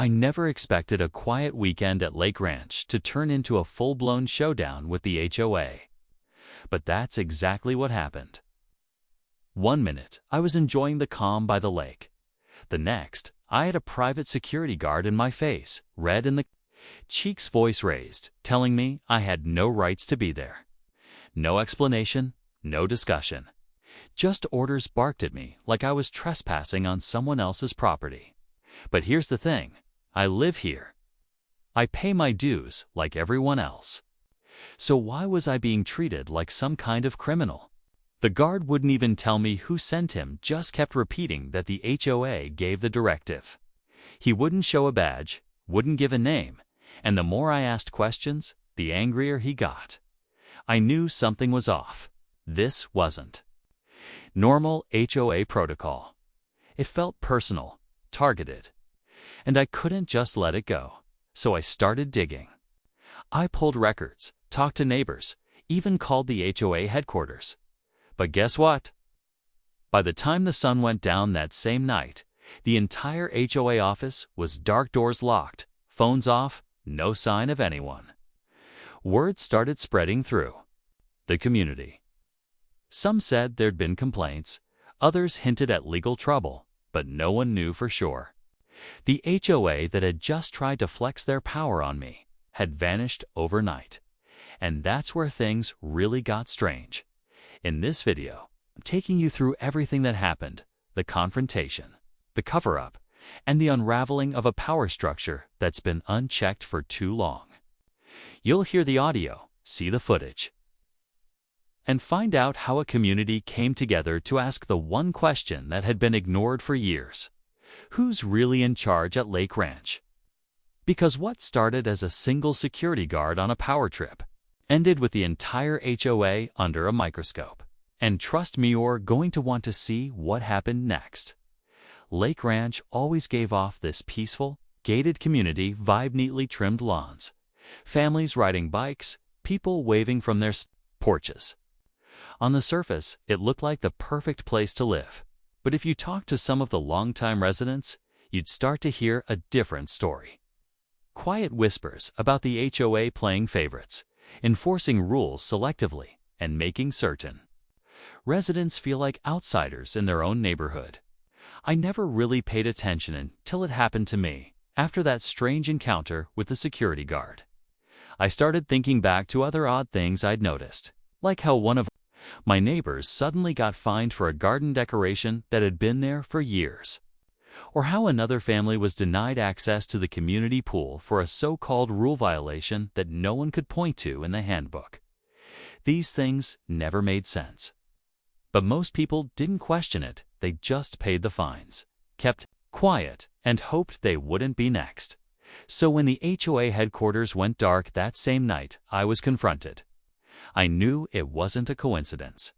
I never expected a quiet weekend at Lake Ranch to turn into a full-blown showdown with the HOA. But that's exactly what happened. One minute, I was enjoying the calm by the lake. The next, I had a private security guard in my face, red in the cheeks, voice raised, telling me I had no rights to be there. No explanation, no discussion. Just orders barked at me like I was trespassing on someone else's property. But here's the thing, I live here. I pay my dues like everyone else. So why was I being treated like some kind of criminal? The guard wouldn't even tell me who sent him, just kept repeating that the HOA gave the directive. He wouldn't show a badge, wouldn't give a name, and the more I asked questions, the angrier he got. I knew something was off. This wasn't normal HOA protocol. It felt personal, targeted, and I couldn't just let it go. So I started digging. I pulled records, talked to neighbors, even called the HOA headquarters. But guess what? By the time the sun went down that same night, the entire HOA office was dark, doors locked, phones off, no sign of anyone. Word started spreading through the community. Some said there'd been complaints, others hinted at legal trouble, but no one knew for sure. The HOA that had just tried to flex their power on me had vanished overnight. And that's where things really got strange. In this video, I'm taking you through everything that happened, the confrontation, the cover-up, and the unraveling of a power structure that's been unchecked for too long. You'll hear the audio, see the footage, and find out how a community came together to ask the one question that had been ignored for years. Who's really in charge at Lake Ranch? Because what started as a single security guard on a power trip ended with the entire HOA under a microscope. And trust me, you're going to want to see what happened next. Lake Ranch always gave off this peaceful, gated community vibe, neatly trimmed lawns, families riding bikes, people waving from their porches. On the surface, it looked like the perfect place to live. But if you talk to some of the longtime residents, you'd start to hear a different story. Quiet whispers about the HOA playing favorites, enforcing rules selectively, and making certain residents feel like outsiders in their own neighborhood. I never really paid attention until it happened to me, after that strange encounter with the security guard. I started thinking back to other odd things I'd noticed, like how one of my neighbors suddenly got fined for a garden decoration that had been there for years, or how another family was denied access to the community pool for a so-called rule violation that no one could point to in the handbook. These things never made sense. But most people didn't question it, they just paid the fines, kept quiet, and hoped they wouldn't be next. So when the HOA headquarters went dark that same night, I was confronted. I knew it wasn't a coincidence.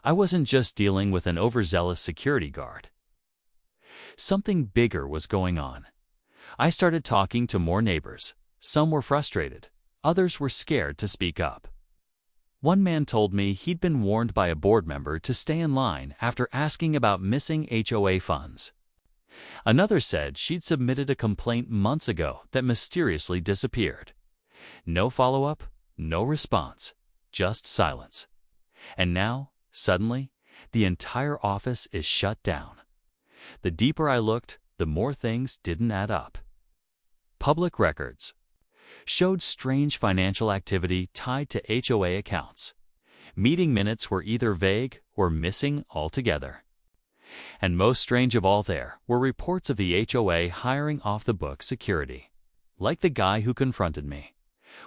I wasn't just dealing with an overzealous security guard. Something bigger was going on. I started talking to more neighbors. Some were frustrated, others were scared to speak up. One man told me he'd been warned by a board member to stay in line after asking about missing HOA funds. Another said she'd submitted a complaint months ago that mysteriously disappeared. No follow-up, no response, just silence. And now, suddenly, the entire office is shut down. The deeper I looked, the more things didn't add up. Public records showed strange financial activity tied to HOA accounts. Meeting minutes were either vague or missing altogether. And most strange of all, there were reports of the HOA hiring off-the-book security, like the guy who confronted me.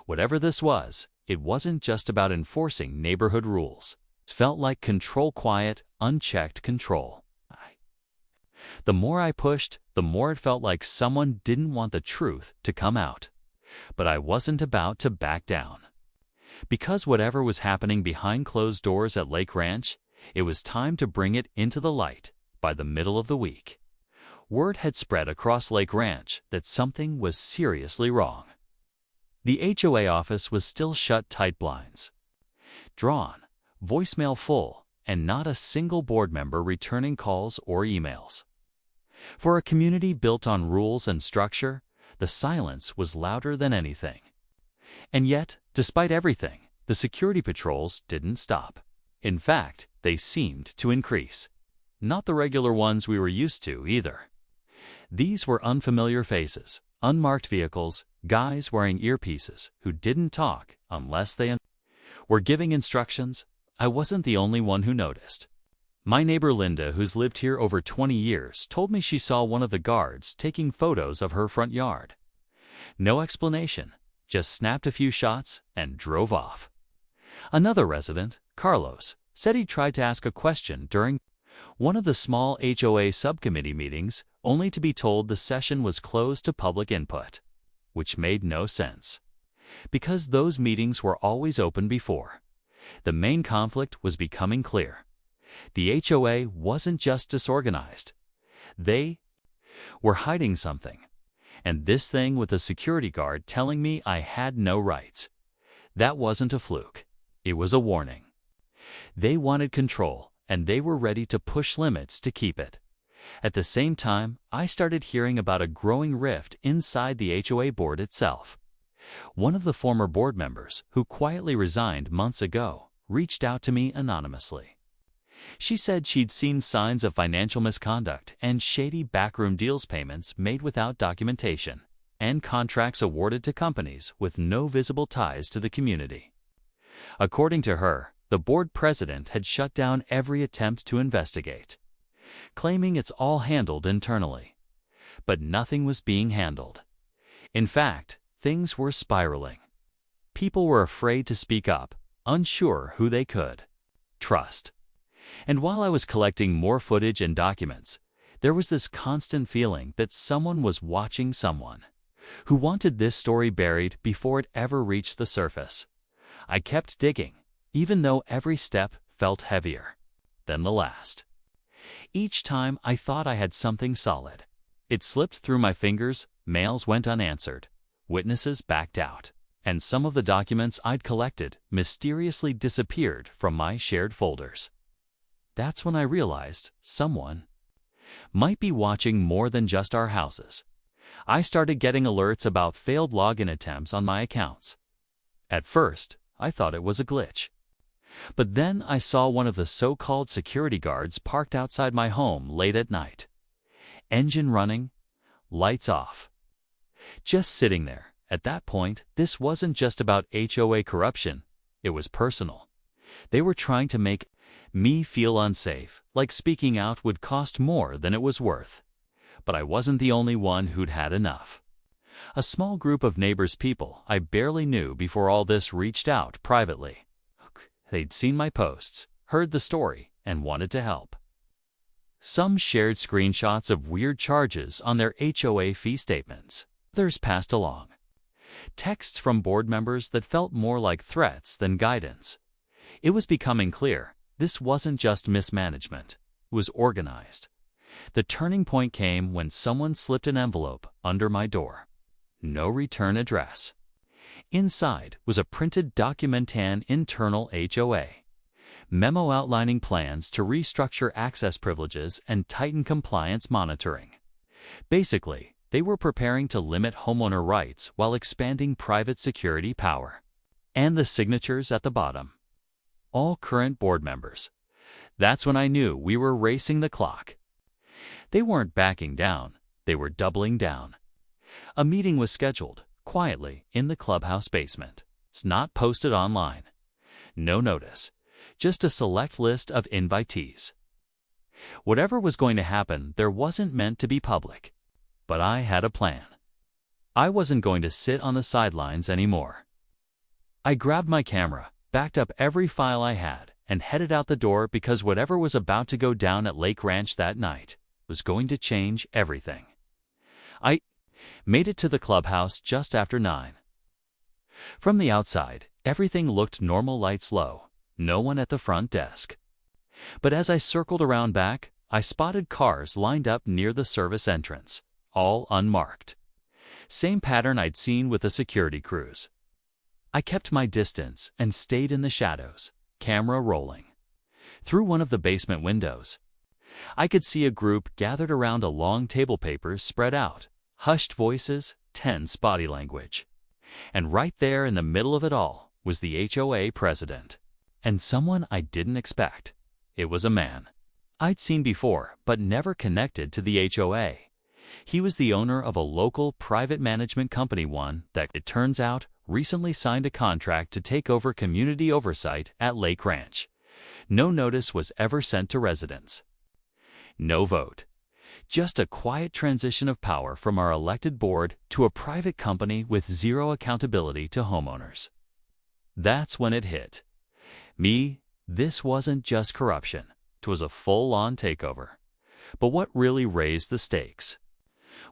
Whatever this was, it wasn't just about enforcing neighborhood rules. It felt like control, quiet, unchecked control. The more I pushed, the more it felt like someone didn't want the truth to come out. But I wasn't about to back down. Because whatever was happening behind closed doors at Lake Ranch, it was time to bring it into the light by the middle of the week. Word had spread across Lake Ranch that something was seriously wrong. The HOA office was still shut, tight blinds drawn, voicemail full, and not a single board member returning calls or emails. For a community built on rules and structure, the silence was louder than anything. And yet, despite everything, the security patrols didn't stop. In fact, they seemed to increase. Not the regular ones we were used to, either. These were unfamiliar faces, unmarked vehicles, guys wearing earpieces who didn't talk unless they were giving instructions. I wasn't the only one who noticed. My neighbor Linda, who's lived here over 20 years, told me she saw one of the guards taking photos of her front yard. No explanation, just snapped a few shots and drove off. Another resident, Carlos, said he tried to ask a question during one of the small HOA subcommittee meetings, only to be told the session was closed to public input, which made no sense, because those meetings were always open before. The main conflict was becoming clear. The HOA wasn't just disorganized. They were hiding something. And this thing with the security guard telling me I had no rights. That wasn't a fluke. It was a warning. They wanted control, and they were ready to push limits to keep it. At the same time, I started hearing about a growing rift inside the HOA board itself. One of the former board members, who quietly resigned months ago, reached out to me anonymously. She said she'd seen signs of financial misconduct and shady backroom deals, payments made without documentation, and contracts awarded to companies with no visible ties to the community. According to her, the board president had shut down every attempt to investigate, claiming it's all handled internally. But nothing was being handled. In fact, things were spiraling. People were afraid to speak up, unsure who they could trust. And while I was collecting more footage and documents, there was this constant feeling that someone was watching someone, who wanted this story buried before it ever reached the surface. I kept digging, even though every step felt heavier than the last. Each time I thought I had something solid, it slipped through my fingers, mails went unanswered, witnesses backed out, and some of the documents I'd collected mysteriously disappeared from my shared folders. That's when I realized someone might be watching more than just our houses. I started getting alerts about failed login attempts on my accounts. At first, I thought it was a glitch. But then I saw one of the so-called security guards parked outside my home late at night. Engine running, lights off. Just sitting there. At that point, this wasn't just about HOA corruption. It was personal. They were trying to make me feel unsafe, like speaking out would cost more than it was worth. But I wasn't the only one who'd had enough. A small group of neighbors, people I barely knew before all this, reached out privately. They'd seen my posts, heard the story, and wanted to help. Some shared screenshots of weird charges on their HOA fee statements. Others passed along texts from board members that felt more like threats than guidance. It was becoming clear this wasn't just mismanagement. It was organized. The turning point came when someone slipped an envelope under my door. No return address. Inside was a printed documentan internal HOA memo outlining plans to restructure access privileges and tighten compliance monitoring. Basically, they were preparing to limit homeowner rights while expanding private security power. And the signatures at the bottom. All current board members. That's when I knew we were racing the clock. They weren't backing down, they were doubling down. A meeting was scheduled, quietly, in the clubhouse basement. It's not posted online. No notice, just a select list of invitees. Whatever was going to happen, there wasn't meant to be public. But I had a plan. I wasn't going to sit on the sidelines anymore. I grabbed my camera, backed up every file I had, and headed out the door because whatever was about to go down at Lake Ranch that night was going to change everything. I made it to the clubhouse just after 9. From the outside, everything looked normal, lights low, no one at the front desk. But as I circled around back, I spotted cars lined up near the service entrance, all unmarked. Same pattern I'd seen with the security crews. I kept my distance and stayed in the shadows, camera rolling. Through one of the basement windows, I could see a group gathered around a long table papers spread out, hushed voices, tense body language. And right there in the middle of it all was the HOA president. And someone I didn't expect. It was a man I'd seen before, but never connected to the HOA. He was the owner of a local private management company, one that, it turns out, recently signed a contract to take over community oversight at Lake Ranch. No notice was ever sent to residents. No vote. Just a quiet transition of power from our elected board to a private company with zero accountability to homeowners. That's when it hit me. This wasn't just corruption. It was a full-on takeover. But what really raised the stakes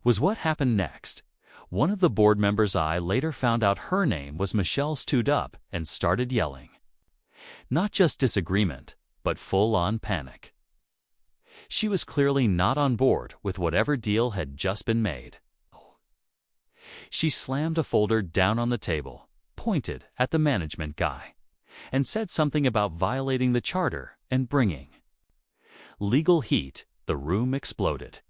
was what happened next. One of the board members, I later found out her name was Michelle, stood up and started yelling. Not just disagreement, but full-on panic. She was clearly not on board with whatever deal had just been made. She slammed a folder down on the table, pointed at the management guy, and said something about violating the charter and bringing legal heat. The room exploded.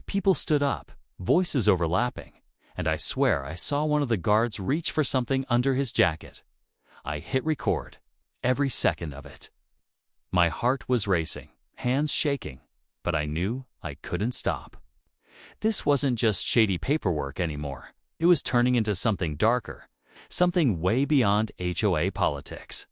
People stood up, voices overlapping, and I swear I saw one of the guards reach for something under his jacket. I hit record, every second of it. My heart was racing, hands shaking, but I knew I couldn't stop. This wasn't just shady paperwork anymore. It was turning into something darker, something way beyond HOA politics.